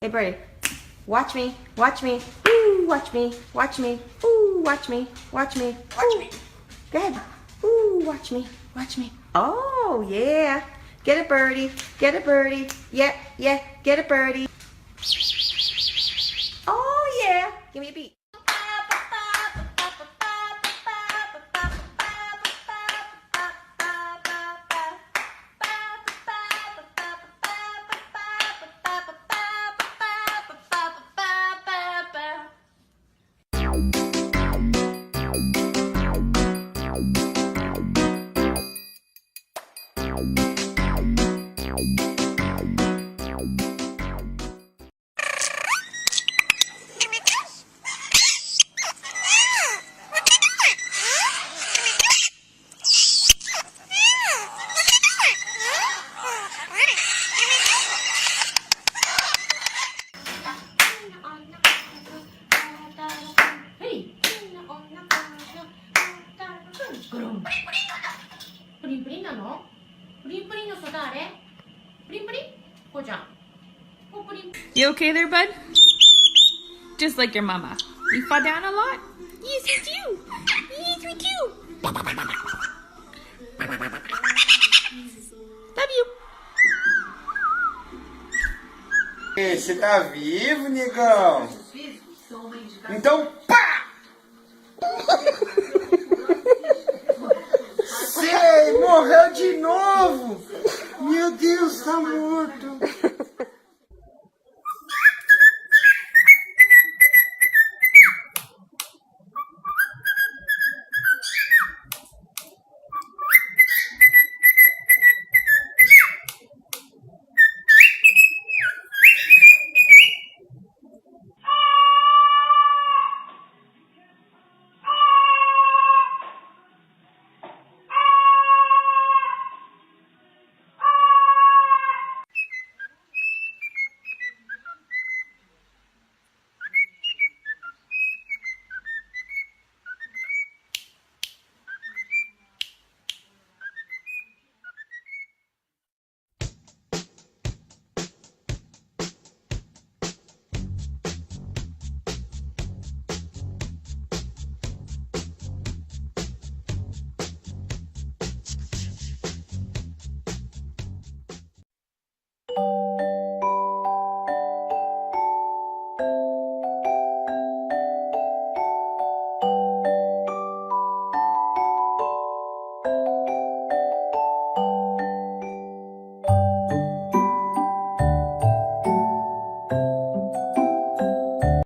Hey, birdie. Watch me. Watch me. Ooh, watch me. Watch me. Ooh, watch me. Watch me. Watch me. Go ahead. Ooh, watch me. Watch me. Oh, yeah. Get it, birdie. Get it, birdie. Yeah, yeah. Get it, birdie. Oh, yeah. Give me a beat. You okay there, bud? Just like your mama. You fall down a lot? Yes, we do. Yes, we do. Love you. Você tá vivo, negão? Então, pá! Sei, morreu de novo! Meu Deus, tá morto!